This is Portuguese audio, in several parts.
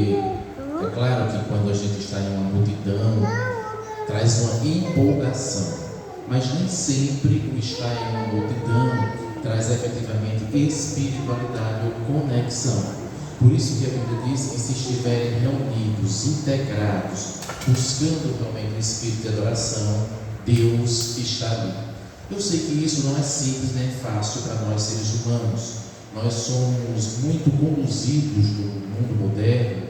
porque é claro que quando a gente está em uma multidão, traz uma empolgação, mas nem sempre o estar em uma multidão traz efetivamente espiritualidade ou conexão. Por isso que a Bíblia diz que se estiverem reunidos, integrados, buscando realmente o espírito de adoração, Deus está ali. Eu sei que isso não é simples nem fácil para nós seres humanos. Nós somos muito conduzidos no mundo moderno,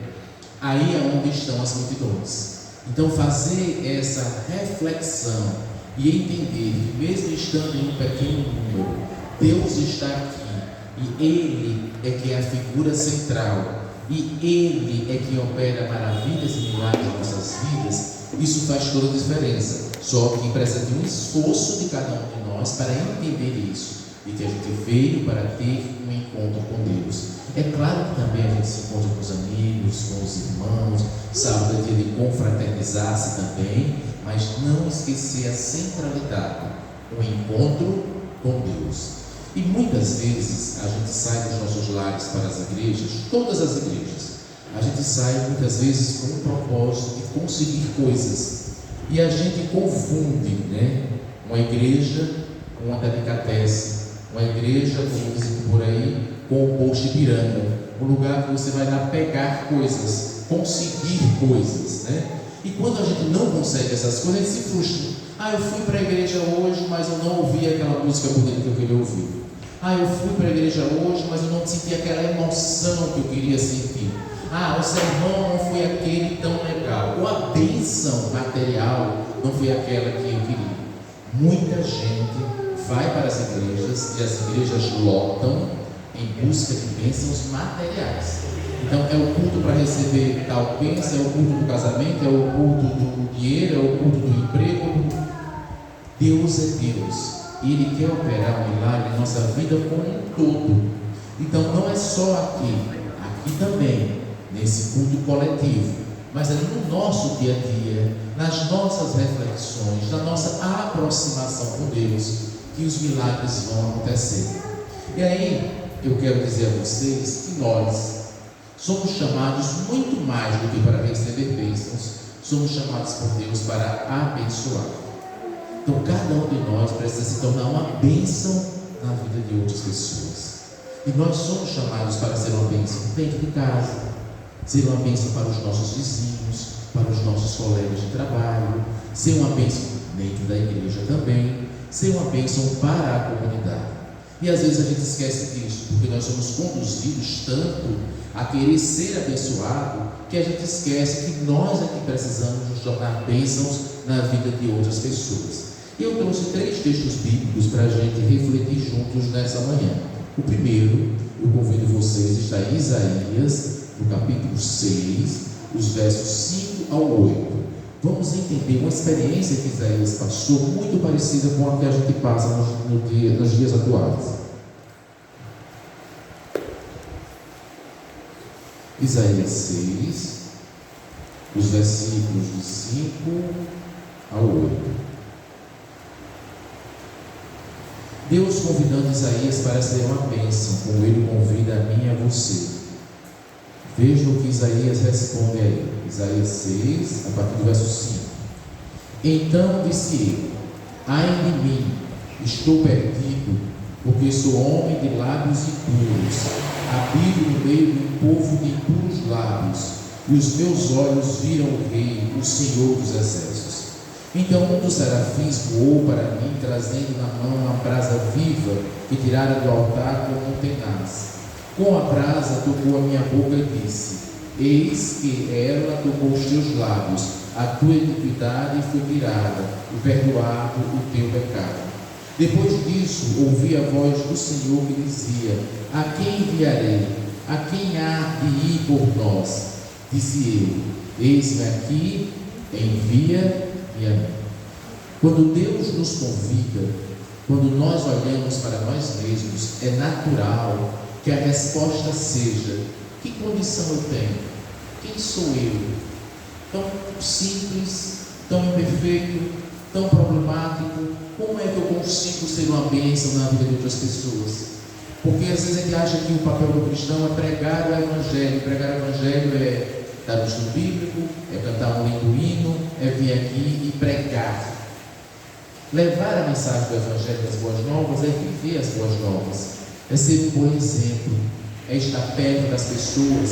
aí é onde estão as multidões. Então fazer essa reflexão e entender que mesmo estando em um pequeno número, Deus está aqui e Ele é que é a figura central e Ele é que opera maravilhas e milagres em nossas vidas. Isso faz toda a diferença. Só que precisa de um esforço de cada um de nós para entender isso e que a gente veio para ter um encontro com Deus. É claro que também a gente se encontra com os amigos, com os irmãos, sábado é dia de confraternizar-se também, mas não esquecer a centralidade, o encontro com Deus. E muitas vezes a gente sai dos nossos lares para as igrejas, todas as igrejas, a gente sai muitas vezes com o propósito de conseguir coisas, e a gente confunde, uma igreja com uma delicatesse, uma igreja, como dizem por aí, com o posto Ipiranga, um lugar que você vai lá pegar coisas, conseguir coisas, E quando a gente não consegue essas coisas, a gente se frustra. Eu fui para a igreja hoje, mas eu não ouvi aquela música bonita que eu queria ouvir. Eu fui para a igreja hoje, mas eu não senti aquela emoção que eu queria sentir. O sermão não foi aquele tão legal, ou a bênção material não foi aquela que eu queria. Muita gente vai para as igrejas e as igrejas lotam em busca de bênçãos materiais. Então é o culto para receber tal bênção, é o culto do casamento, é o culto do dinheiro, é o culto do emprego. Deus é Deus e Ele quer operar um milagre em nossa vida como um todo. Então não é só aqui também, nesse culto coletivo, mas é no nosso dia a dia, nas nossas reflexões, na nossa aproximação com Deus, que os milagres vão acontecer. E aí eu quero dizer a vocês que nós somos chamados muito mais do que para receber bênçãos, somos chamados por Deus para abençoar. Então cada um de nós precisa se tornar uma bênção na vida de outras pessoas. E nós somos chamados para ser uma bênção dentro de casa, ser uma bênção para os nossos vizinhos, para os nossos colegas de trabalho, ser uma bênção dentro da igreja também, ser uma bênção para a comunidade. E às vezes a gente esquece disso, porque nós somos conduzidos tanto a querer ser abençoado, que a gente esquece que nós é que precisamos nos tornar bênçãos na vida de outras pessoas. E eu trouxe 3 textos bíblicos para a gente refletir juntos nessa manhã. O primeiro, eu convido vocês, está em Isaías, no capítulo 6, os versos 5 ao 8. Vamos entender uma experiência que Isaías passou, muito parecida com a que a gente passa nos dias atuais. Isaías 6, os versículos de 5 ao 8. Deus convidando Isaías para ser uma bênção, como Ele convida a mim e a você. Veja o que Isaías responde a ele. Isaías 6, a partir do verso 5. Então disse ele: ai de mim, estou perdido, porque sou homem de lábios impuros, habito no meio de um povo de impuros lábios, e os meus olhos viram o Rei, o Senhor dos Exércitos. Então um dos serafins voou para mim, trazendo na mão uma brasa viva que tirara do altar como um tenaz. Com a brasa tocou a minha boca e disse: eis que ela tocou os teus lábios, a tua iniquidade foi tirada, e perdoado o teu pecado. Depois disso, ouvi a voz do Senhor que dizia: a quem enviarei? A quem há de ir por nós? Disse ele: eis-me aqui, envia-me a mim. Quando Deus nos convida, quando nós olhamos para nós mesmos, é natural que a resposta seja: que condição eu tenho? Quem sou eu? Tão simples, tão imperfeito, tão problemático. Como é que eu consigo ser uma bênção na vida de outras pessoas? Porque às vezes a gente acha que o papel do cristão é pregar o evangelho. Pregar o evangelho é dar um estudo bíblico, é cantar um lindo hino, é vir aqui e pregar. Levar a mensagem do Evangelho das Boas Novas é viver as Boas Novas, é ser um bom exemplo, é estar perto das pessoas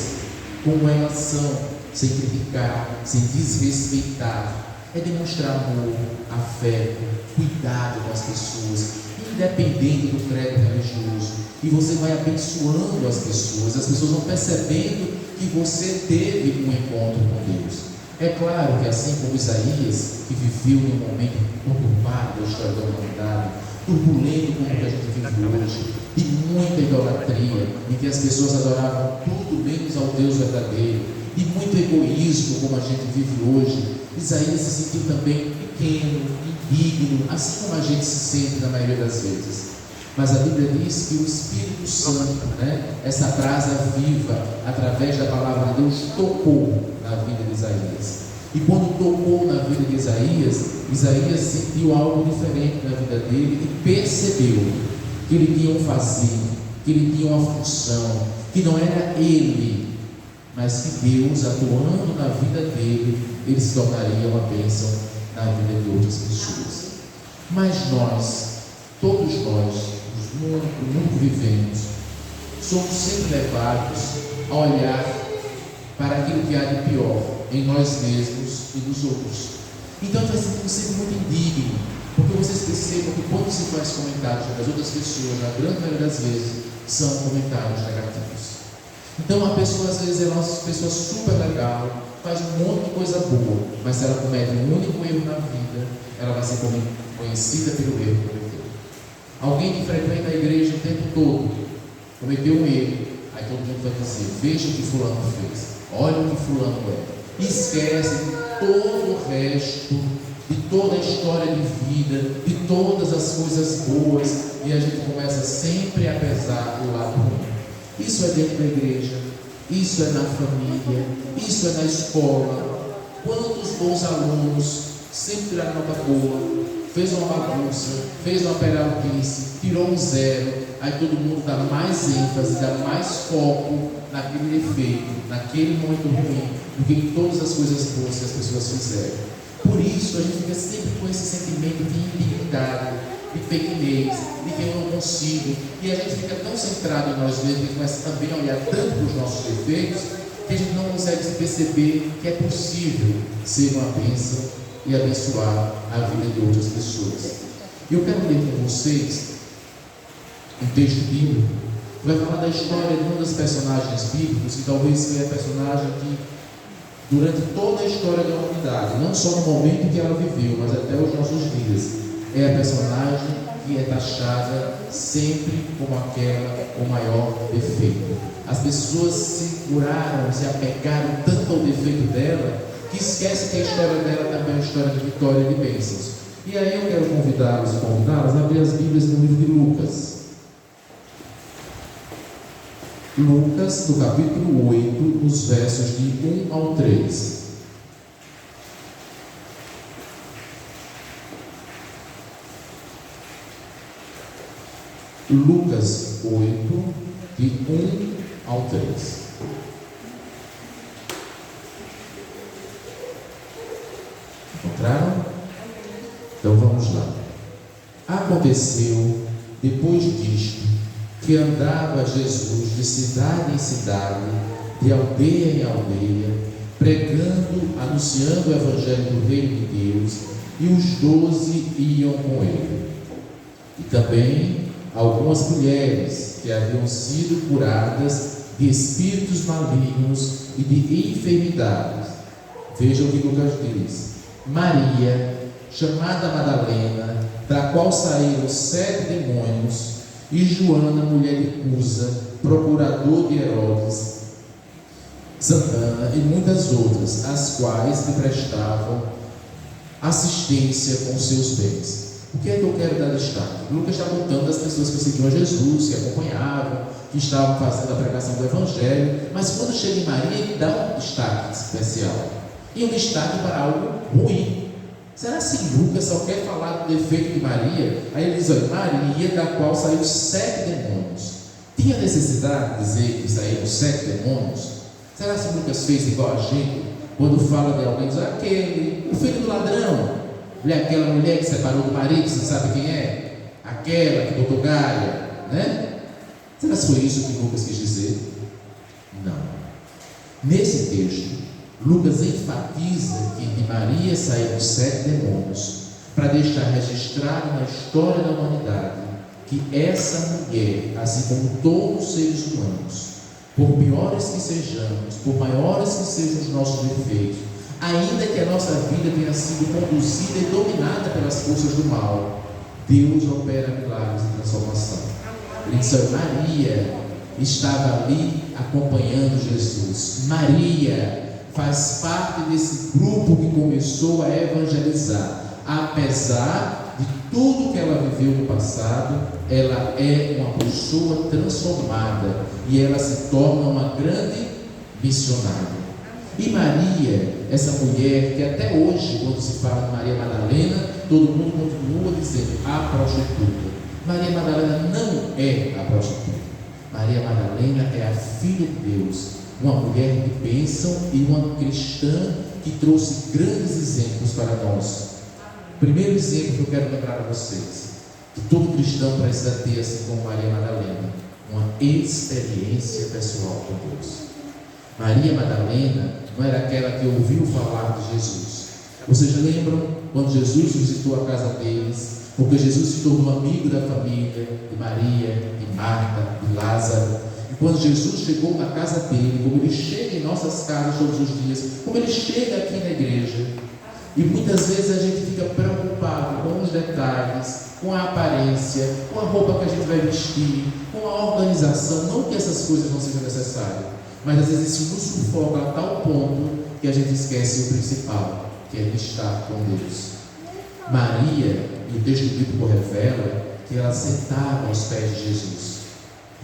como elas são, sem criticar, sem desrespeitar, é demonstrar amor, afeto, cuidado com as pessoas, independente do credo religioso, e você vai abençoando as pessoas vão percebendo que você teve um encontro com Deus. É claro que assim como Isaías, que viveu em um momento conturbado da história da humanidade, turbulento como o que a gente vive hoje, de muita idolatria, em que as pessoas adoravam tudo menos ao Deus verdadeiro, de muito egoísmo como a gente vive hoje, Isaías se sentiu também pequeno, indigno, assim como a gente se sente na maioria das vezes. Mas a Bíblia diz que o Espírito Santo, essa brasa viva, através da palavra de Deus, tocou na vida de Isaías. E quando tocou na vida de Isaías sentiu algo diferente na vida dele e percebeu que ele tinha um vazio, que ele tinha uma função, que não era ele, mas que Deus, atuando na vida dele, ele se tornaria uma bênção na vida de outras pessoas. Mas nós, todos nós, no mundo que vivemos, somos sempre levados a olhar para aquilo que há de pior em nós mesmos e nos outros. Então nós sentimos sempre muito indigno, porque vocês percebam que quando se faz comentários sobre as outras pessoas, na grande maioria das vezes, são comentários negativos. Então a pessoa, às vezes, é uma pessoa super legal, faz um monte de coisa boa, mas se ela comete um único erro na vida, ela vai ser conhecida pelo erro que cometeu. Alguém que frequenta a igreja o tempo todo cometeu um erro, aí todo mundo vai dizer: veja o que fulano fez, olha o que fulano é. E esquece de todo o resto, de toda a história de vida, de todas as coisas boas, e a gente começa sempre a pesar do lado ruim. Isso é dentro da igreja, isso é na família, isso é na escola. Quantos bons alunos sempre tiraram nota boa, fez uma bagunça, fez uma peraltice, tirou um zero, aí todo mundo dá mais ênfase, dá mais foco naquele defeito, naquele momento ruim, do que em todas as coisas boas que as pessoas fizeram. Por isso a gente fica sempre com esse sentimento de indignidade, de pequenez, de que eu não consigo, e a gente fica tão centrado em nós mesmos, que começa também a olhar tanto para os nossos defeitos, que a gente não consegue se perceber que é possível ser uma bênção e abençoar a vida de outras pessoas. E eu quero ler com vocês um texto bíblico que vai falar da história de uma das personagens bíblicos, que talvez seja a personagem que, durante toda a história da humanidade, não só no momento que ela viveu, mas até os nossos dias, é a personagem que é taxada sempre como aquela com maior defeito. As pessoas se curaram, se apegaram tanto ao defeito dela, que esquece que a história dela também é uma história de vitória e de bênçãos. E aí eu quero convidá-los e convidá-las a abrir as Bíblias no livro de Lucas. Lucas, no capítulo 8, nos versos de 1 ao 3. Lucas 8, de 1 ao 3. Encontraram? Então vamos lá. Aconteceu, depois disto, que andava Jesus de cidade em cidade, de aldeia em aldeia, pregando, anunciando o Evangelho do Reino de Deus, e os 12 iam com ele. E também algumas mulheres que haviam sido curadas de espíritos malignos e de enfermidades. Vejam o que Lucas diz: Maria, chamada Madalena, da qual saíram 7 demônios, e Joana, mulher de Cusa, procurador de Herodes, Santana e muitas outras, as quais lhe prestavam assistência com seus bens. O que é que eu quero dar destaque? Lucas está contando das pessoas que seguiam a Jesus, que acompanhavam, que estavam fazendo a pregação do Evangelho, mas quando chega em Maria, ele dá um destaque especial, e um destaque para algo ruim. Será que Lucas só quer falar do defeito de Maria? Aí ele diz: olha, Maria, da qual saíram 7 demônios. Tinha necessidade de dizer que saíram 7 demônios? Será que Lucas fez igual a gente? Quando fala de alguém, diz aquele, o filho do ladrão, aquela mulher que separou do marido, você sabe quem é? Aquela que botou galha, né? Será que foi isso que Lucas quis dizer? Não. Nesse texto, Lucas enfatiza que de Maria saíram 7 demônios, para deixar registrado na história da humanidade que essa mulher, assim como todos os seres humanos, por piores que sejamos, por maiores que sejam os nossos defeitos, ainda que a nossa vida tenha sido conduzida e dominada pelas forças do mal, Deus opera milagres de transformação. Ele disse: Maria estava ali acompanhando Jesus. Maria faz parte desse grupo que começou a evangelizar. Apesar de tudo que ela viveu no passado, ela é uma pessoa transformada e ela se torna uma grande missionária. E Maria, essa mulher que até hoje, quando se fala de Maria Madalena, todo mundo continua dizendo a prostituta. Maria Madalena não é a prostituta. Maria Madalena é a filha de Deus, uma mulher de bênção e uma cristã que trouxe grandes exemplos para nós. Primeiro exemplo que eu quero lembrar a vocês, que todo cristão precisa ter, assim como Maria Madalena, uma experiência pessoal com Deus. Maria Madalena não era aquela que ouviu falar de Jesus. Vocês lembram quando Jesus visitou a casa deles? Porque Jesus se tornou amigo da família de Maria, de Marta, de Lázaro. E quando Jesus chegou na casa dele, como ele chega em nossas casas todos os dias, como ele chega aqui na igreja, e muitas vezes a gente fica preocupado com os detalhes, com a aparência, com a roupa que a gente vai vestir, com a organização. Não que essas coisas não sejam necessárias, mas às vezes isso nos sufoca a tal ponto que a gente esquece o principal, que é estar com Deus. Maria, e o texto bíblico revela que ela sentava aos pés de Jesus.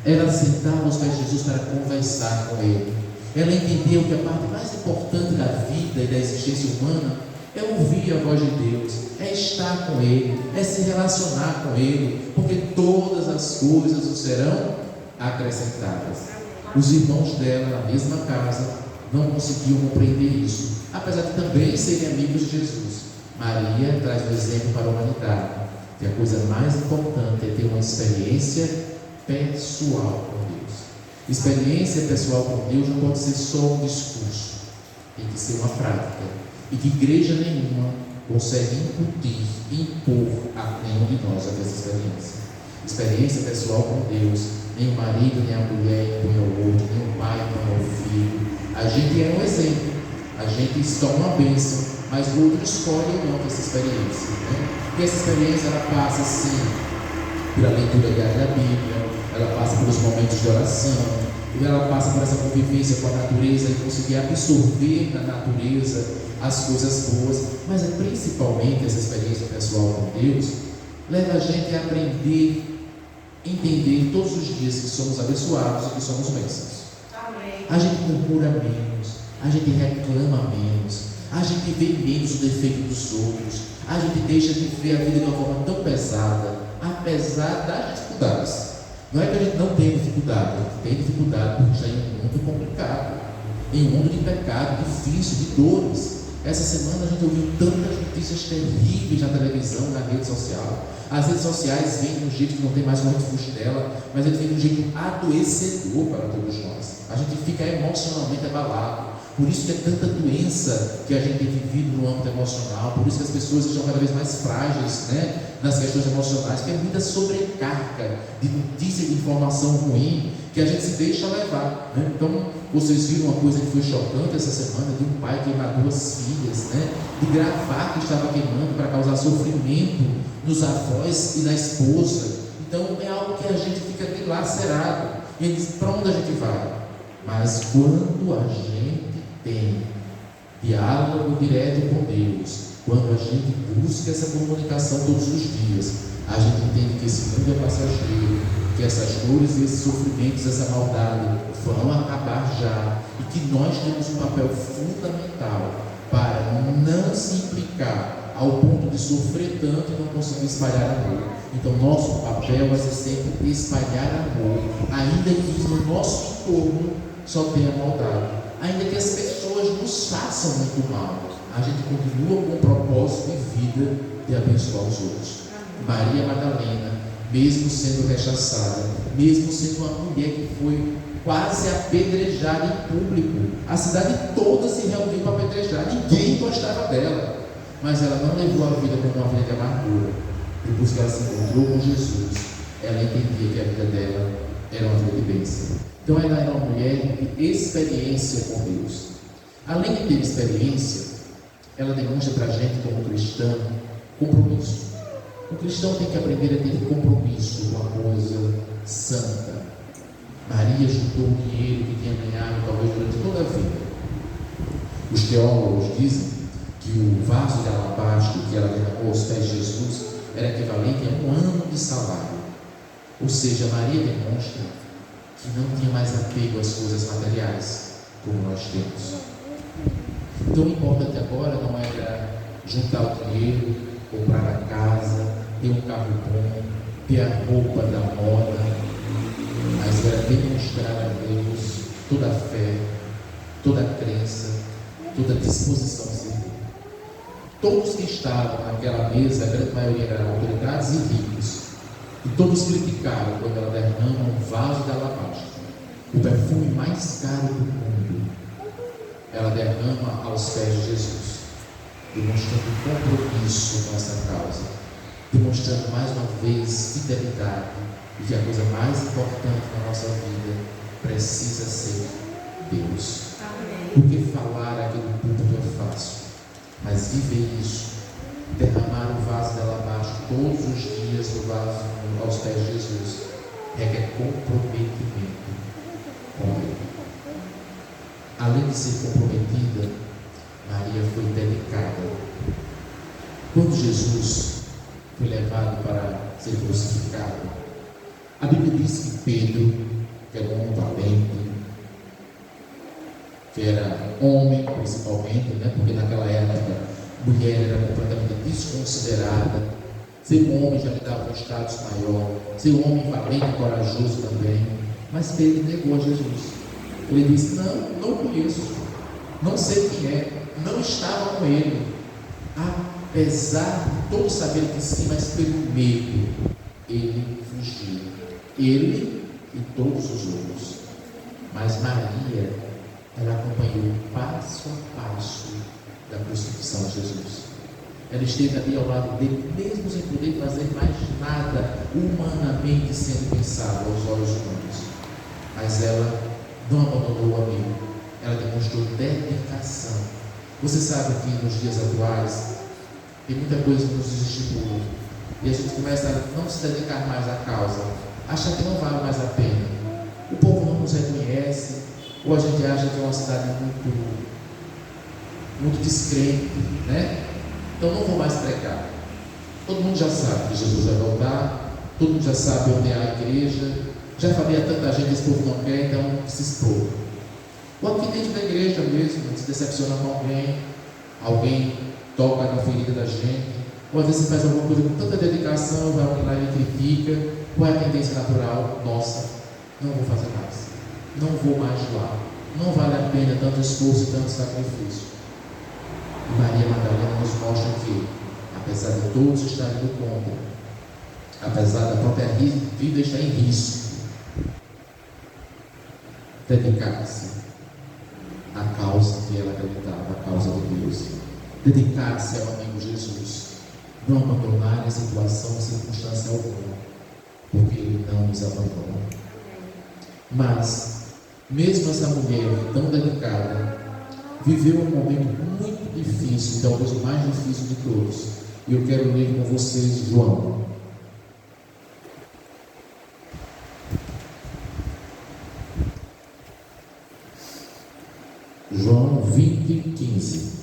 Ela sentava aos pés de Jesus para conversar com ele. Ela entendeu que a parte mais importante da vida e da existência humana é ouvir a voz de Deus, é estar com Ele, é se relacionar com Ele, porque todas as coisas o serão acrescentadas. Os irmãos dela, na mesma casa, não conseguiam compreender isso, apesar de também serem amigos de Jesus. Maria traz um exemplo para a humanidade, que a coisa mais importante é ter uma experiência pessoal com Deus. Experiência pessoal com Deus não pode ser só um discurso, tem que ser uma prática. E que igreja nenhuma consegue incutir, impor a nenhum de nós essa experiência. Experiência pessoal com Deus, nem o marido, nem a mulher impõe ao outro, nem o pai impõe ao filho. A gente é um exemplo, a gente se torna uma bênção, mas o outro escolhe ou não essa experiência, né? E essa experiência ela passa sim pela leitura diária da Bíblia, ela passa pelos momentos de oração, ela passa por essa convivência com a natureza e conseguir absorver na natureza as coisas boas, mas é principalmente essa experiência pessoal com Deus leva a gente a aprender, entender todos os dias que somos abençoados e que somos bênçãos. A gente murmura menos, a gente reclama menos, a gente vê menos o defeito dos outros, a gente deixa de ver a vida de uma forma tão pesada, apesar das dificuldades. Não é que a gente não tem dificuldade, a gente tem dificuldade porque está em um mundo complicado, em um mundo de pecado, difícil, de dores. Essa semana a gente ouviu tantas notícias terríveis na televisão, na rede social. As redes sociais vêm de um jeito que não tem mais como a gente fugir dela, mas ele vem de um jeito adoecedor para todos nós. A gente fica emocionalmente abalado. Por isso que é tanta doença que a gente tem vivido no âmbito emocional, por isso que as pessoas estão cada vez mais frágeis, né, nas questões emocionais, porque é muita sobrecarga de notícia e de informação ruim que a gente se deixa levar, né? Então, vocês viram uma coisa que foi chocante essa semana, de um pai queimar 2 filhas, né, de gravar que estava queimando para causar sofrimento nos avós e na esposa. Então, é algo que a gente fica dilacerado. E ele diz: para onde a gente vai? Mas quando a gente tem diálogo direto com Deus, quando a gente busca essa comunicação todos os dias, a gente entende que esse mundo é passageiro, que essas dores e esses sofrimentos, essa maldade vão acabar já, e que nós temos um papel fundamental para não se implicar ao ponto de sofrer tanto e não conseguir espalhar amor. Então nosso papel vai ser sempre espalhar amor, ainda que no nosso entorno só tenha maldade. ainda que as pessoas nos façam muito mal, a gente continua com o propósito de vida de abençoar os outros. Maria Madalena, mesmo sendo rechaçada, mesmo sendo uma mulher que foi quase apedrejada em público, a cidade toda se reuniu para apedrejar, ninguém gostava dela, mas ela não levou a vida como uma vida de amargura. Depois que ela se encontrou com Jesus, ela entendia que a vida dela era uma vida de bênção. Então ela era uma mulher de experiência com Deus. Além de ter experiência, ela demonstra para a gente, como cristão, compromisso. O cristão tem que aprender a ter compromisso com a coisa santa. Maria juntou o dinheiro que tinha ganhado talvez durante toda a vida. Os teólogos dizem que o vaso de alabastro que ela derramou aos pés de Jesus era equivalente a 1 ano de salário. Ou seja, Maria demonstra que não tinha mais apego às coisas materiais, como nós temos. Então o importante agora não era juntar o dinheiro, comprar a casa, ter um carro bom, ter a roupa da moda, mas era demonstrar a Deus toda a fé, toda a crença, toda a disposição de servir. Todos que estavam naquela mesa, a grande maioria eram autoridades e ricos, e todos criticaram quando ela derrama um vaso de alabastro, o perfume mais caro do mundo. Ela derrama aos pés de Jesus, demonstrando compromisso com essa causa, demonstrando mais uma vez fidelidade, e que a coisa mais importante na nossa vida precisa ser Deus. Amém. Porque falar aqui no púlpito é fácil, mas viver isso, derramar o vaso de alabastro todos os dias do vaso aos pés de Jesus, requer comprometimento com Ele. Além de ser comprometida, Maria foi dedicada. Quando Jesus foi levado para ser crucificado, a Bíblia diz que Pedro, que era um homem valente, que era homem principalmente, porque naquela época a mulher era completamente desconsiderada, ser um homem já lhe dava um status maior, ser um homem valente e corajoso também, mas Pedro negou a Jesus. Ele disse: não conheço, não sei quem é, não estava com ele. Apesar de todos saberem que sim, mas pelo medo, ele fugiu. Ele e todos os outros. Mas Maria, ela acompanhou passo a passo da crucifixão de Jesus. Ela esteve ali ao lado dele, mesmo sem poder fazer mais nada humanamente sendo pensado aos olhos humanos. Mas ela não abandonou o amigo, ela demonstrou dedicação. Você sabe que nos dias atuais tem muita coisa que nos estimula e a gente começa a não se dedicar mais à causa, achar que não vale mais a pena. O povo não nos reconhece, ou a gente acha que é uma cidade muito descrente, né? Então não vou mais pregar. Todo mundo já sabe que Jesus vai voltar, todo mundo já sabe onde é a igreja. Já falei a tanta gente, esse povo não quer, então se expor. Ou aqui dentro da igreja mesmo, se decepciona com alguém toca na ferida da gente, ou às vezes você faz alguma coisa com tanta dedicação, vai lá e critica. Qual é a tendência natural? Nossa, não vou fazer mais, não vou mais lá, não vale a pena tanto esforço e tanto sacrifício. E Maria Madalena nos mostra que, apesar de todos estarem do contra, apesar da própria vida estar em risco, dedicar-se à causa que ela acreditava, à causa de Deus, dedicar-se ao amigo Jesus, não abandonar a situação, circunstância alguma, porque Ele não nos abandona. Mas, mesmo essa mulher tão dedicada, viveu um momento muito difícil, talvez o mais difícil de todos, e eu quero ler com vocês João. João 20:15.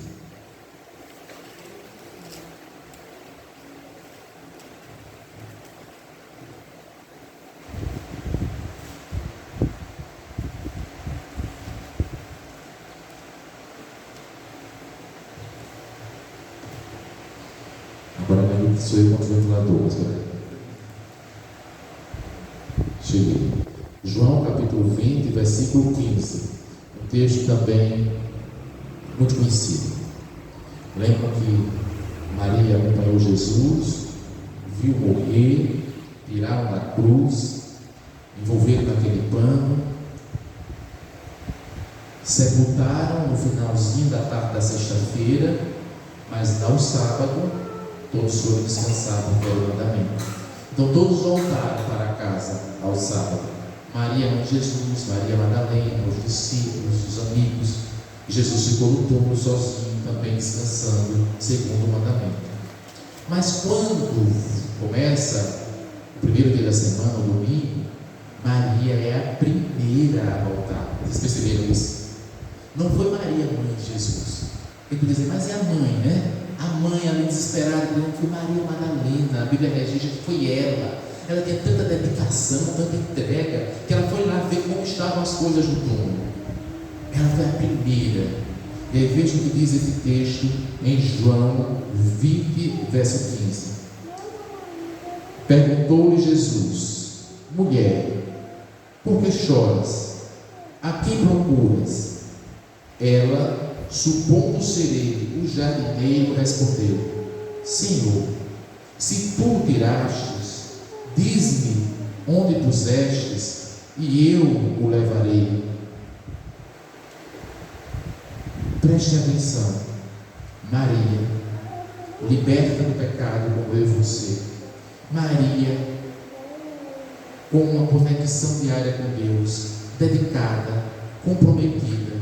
Agora me sou eu contra o ventilador, mas peraí. Cheguei. João capítulo 20, versículo 15. Um texto também muito conhecido. Lembram que Maria acompanhou Jesus, viu morrer, tiraram da cruz, envolveram naquele pano, sepultaram no finalzinho da tarde da sexta-feira, mas ao sábado todos foram descansar porque era o mandamento. Então todos voltaram para casa ao sábado. Maria, mãe de Jesus, Maria Madalena, os discípulos, os amigos. Jesus ficou no túmulo sozinho, também descansando, segundo o mandamento. Mas quando começa o primeiro dia da semana, o domingo, Maria é a primeira a voltar. Vocês perceberam isso? Não foi Maria, mãe de Jesus. Tem que dizer, mas é a mãe, né? A mãe ali desesperada, não foi Maria Madalena. A Bíblia registra que foi ela. Ela tinha tanta dedicação, tanta entrega, que ela foi lá ver como estavam as coisas no túmulo. Ela foi a primeira. E aí veja o que diz esse texto em João 20, verso 15. Perguntou-lhe Jesus: mulher, por que choras? A quem procuras? Ela, supondo ser ele o jardineiro, respondeu: Senhor, se tu o tirastes, diz-me onde pusestes, e eu o levarei. Preste atenção. Maria, liberta do pecado como eu e você. Maria, com uma conexão diária com Deus, dedicada, comprometida,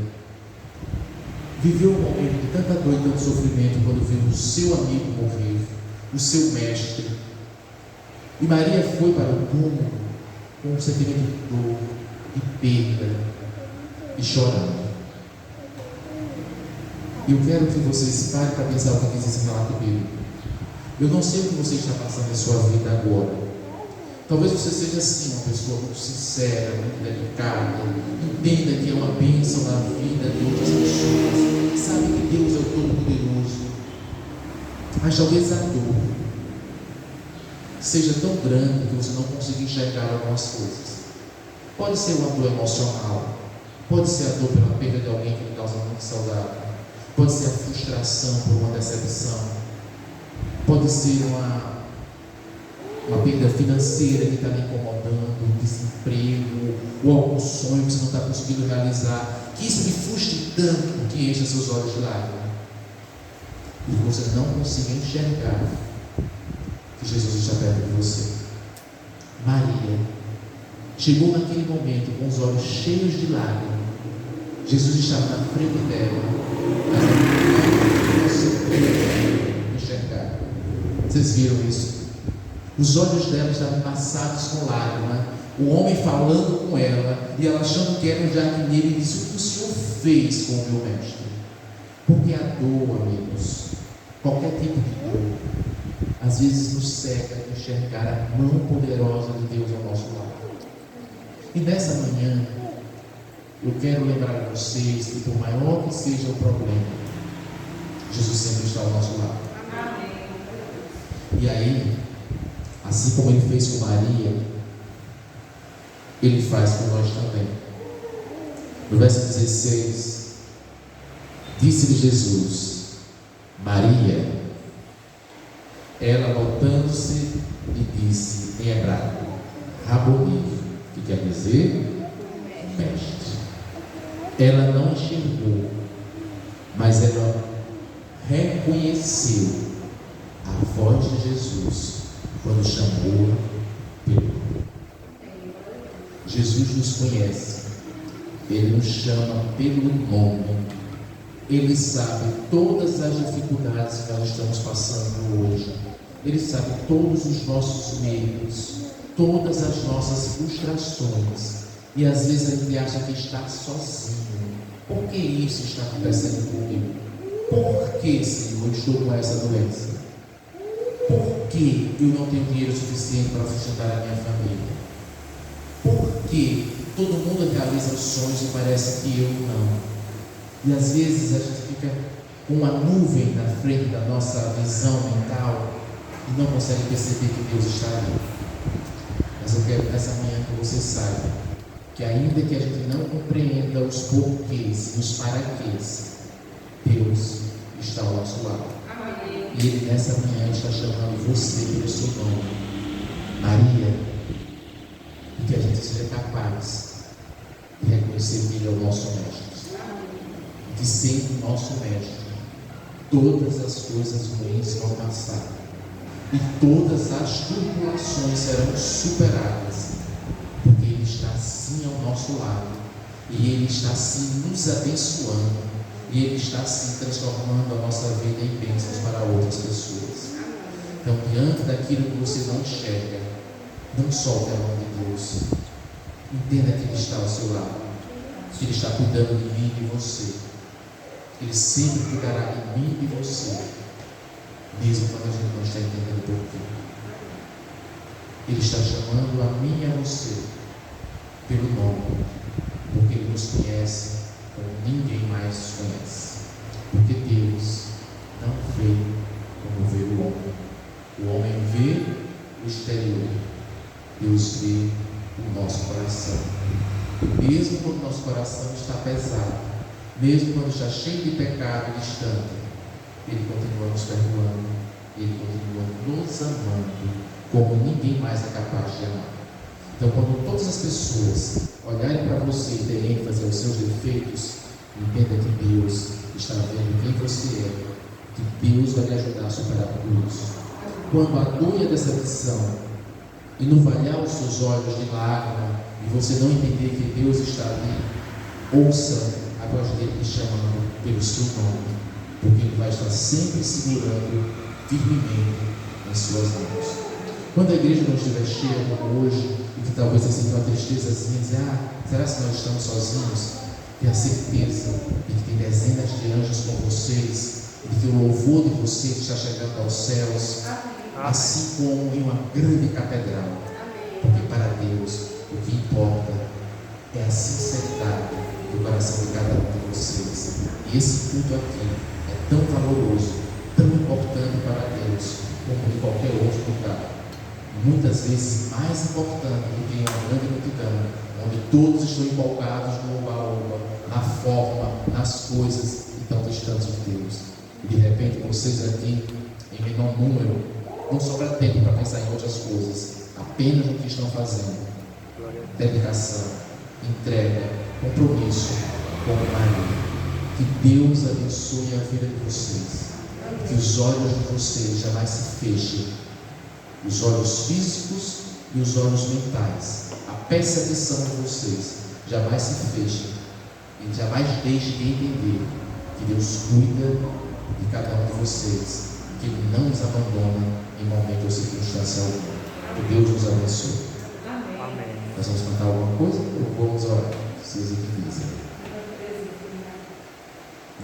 viveu um momento de tanta dor e tanto sofrimento quando viu o seu amigo morrer, o seu mestre. E Maria foi para o túmulo com um sentimento de dor, de perda, e chorando. E eu quero que vocês parem para pensar o que diz esse relato bíblico. Eu não sei o que você está passando em sua vida agora. Talvez você seja assim, uma pessoa muito sincera, muito dedicada, entenda que é uma bênção na vida de outras pessoas, sabe que Deus é o Todo-Poderoso, mas talvez a dor seja tão grande que você não consiga enxergar algumas coisas. Pode ser uma dor emocional, pode ser a dor pela perda de alguém que lhe causa muita saudade, pode ser a frustração por uma decepção, pode ser uma perda financeira que está lhe incomodando, um desemprego, ou algum sonho que você não está conseguindo realizar, que isso lhe frustre tanto que encha seus olhos de lágrimas, e você não consiga enxergar que Jesus está perto de você. Maria chegou naquele momento com os olhos cheios de lágrimas. Jesus estava na frente dela, mas ela não conseguia enxergar. Vocês viram isso? Os olhos dela estavam passados com lágrimas, o homem falando com ela, e ela achando que era um jardineiro, e disse: o que o Senhor fez com o meu mestre? Porque a dor, amigos, qualquer tipo de dor, às vezes nos cega de enxergar a mão poderosa de Deus ao nosso lado. E nessa manhã, eu quero lembrar a vocês que, por maior que seja o problema, Jesus sempre está ao nosso lado. E aí, assim como Ele fez com Maria, Ele faz com nós também. No verso 16, disse-lhe Jesus: Maria. Ela, voltando-se, lhe disse em hebraico: Raboni, que quer dizer mestre. Ela não enxergou, mas ela reconheceu a voz de Jesus quando chamou pelo nome. Jesus nos conhece, Ele nos chama pelo nome, Ele sabe todas as dificuldades que nós estamos passando hoje, Ele sabe todos os nossos medos, todas as nossas frustrações, e às vezes a gente acha que está sozinho. Por que isso está acontecendo comigo? Por que, Senhor, eu estou com essa doença? Por que eu não tenho dinheiro suficiente para sustentar a minha família? Por que todo mundo realiza os sonhos e parece que eu não? E às vezes a gente fica com uma nuvem na frente da nossa visão mental e não consegue perceber que Deus está ali. Mas eu quero nessa manhã que você saiba que ainda que a gente não compreenda os porquês e os paraquês, Deus está ao nosso lado. E Ele nessa manhã está chamando você pelo seu nome, Maria, e que a gente seja capaz de reconhecer que Ele é o nosso Mestre, e que sendo o nosso Mestre, todas as coisas ruins vão passar, e todas as tribulações serão superadas, porque Ele está assim ao nosso lado, e Ele está assim nos abençoando, e Ele está assim transformando a nossa vida em bênçãos para outras pessoas. Então, diante daquilo que você não enxerga, não solte a mão de Deus. Entenda que Ele está ao seu lado, que Ele está cuidando de mim e de você. Ele sempre cuidará de mim e de você, mesmo quando a gente não está entendendo por quê. Ele está chamando a mim e a você pelo nome, porque Ele nos conhece como ninguém mais nos conhece. Porque Deus não vê como vê o homem. O homem vê o exterior, Deus vê o nosso coração. E mesmo quando o nosso coração está pesado, mesmo quando está cheio de pecado e distante, Ele continua nos perdoando, Ele continua nos amando como ninguém mais é capaz de amar. Então, quando todas as pessoas olharem para você e derem ênfase aos seus defeitos, entenda que Deus está vendo quem você é, que Deus vai lhe ajudar a superar tudo isso. Quando a dor e a decepção enuvalhar os seus olhos de lágrima e você não entender que Deus está ali, ouça a voz dele te chamando pelo seu nome, porque Ele vai estar sempre segurando firmemente em suas mãos. Quando a igreja não estiver cheia como hoje, e que talvez você sinta uma tristezazinha, dizer, será que nós estamos sozinhos? Tenha certeza de que tem dezenas de anjos com vocês, de que o louvor de vocês está chegando aos céus, assim como em uma grande catedral. Porque para Deus o que importa é a sinceridade do coração de cada um de vocês. E esse culto aqui é tão valoroso, tão importante para Deus, como em qualquer outro lugar. Muitas vezes mais importante do que uma grande multidão, onde todos estão empolgados no oba-oba, na forma, nas coisas, e tão distantes de Deus. E de repente vocês aqui, em menor número, não sobra tempo para pensar em outras coisas, apenas no que estão fazendo. Dedicação, entrega, compromisso com Maria. Que Deus abençoe a vida de vocês, que os olhos de vocês jamais se fechem, os olhos físicos e os olhos mentais, a percepção de vocês jamais se feche e jamais deixe de entender que Deus cuida de cada um de vocês, que Ele não nos abandona em momento ou circunstância alguma. Que Deus nos abençoe. Amém. Nós vamos cantar alguma coisa ou vamos orar? Vocês que quiserem.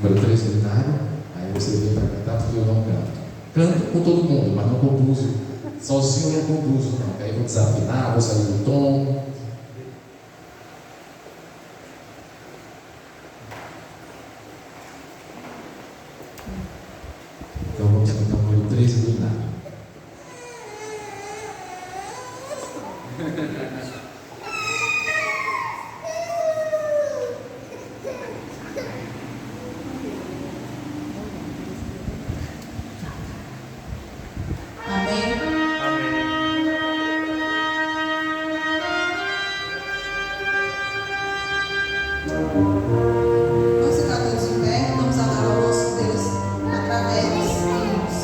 Número 3 do Inário, aí você vem para cantar porque eu não canto. Canto com todo mundo, mas não conduzo. Sozinho eu não conduzo, não. Aí vou desafinar, vou sair do tom. Então vamos cantar o número 13 do Inário. Vamos ficar todos em pé, vamos adorar o nosso Deus através dos hinos.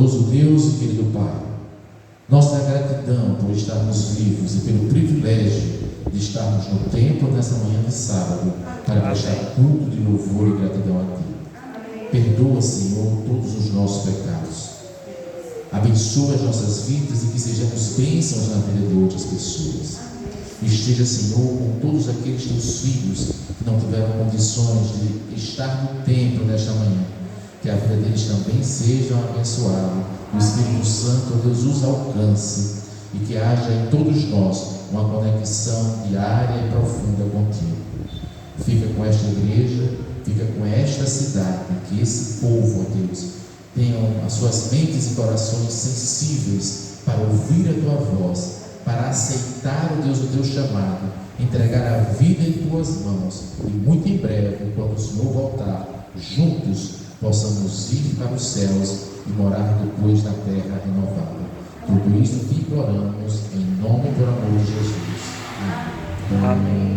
Bondoso Deus e querido Pai, nossa gratidão por estarmos vivos e pelo privilégio de estarmos no templo nessa manhã de sábado para prestar culto de louvor e gratidão a Ti. Perdoa, Senhor, todos os nossos pecados. Abençoa as nossas vidas e que sejamos bênçãos na vida de outras pessoas. Esteja, Senhor, com todos aqueles Teus filhos que não tiveram condições de estar no templo nesta manhã. Que a vida deles também seja abençoada. O Espírito Santo, Deus, os alcance e que haja em todos nós uma conexão diária e profunda contigo. Fica com esta igreja, fica com esta cidade, que esse povo, ó Deus, tenham as suas mentes e corações sensíveis para ouvir a Tua voz, para aceitar, ó Deus, o Teu chamado, entregar a vida em Tuas mãos e muito em breve, quando o Senhor voltar, juntos possamos ir para os céus e morar depois na terra renovada. Tudo isso te imploramos em nome e por amor de Jesus. Amém.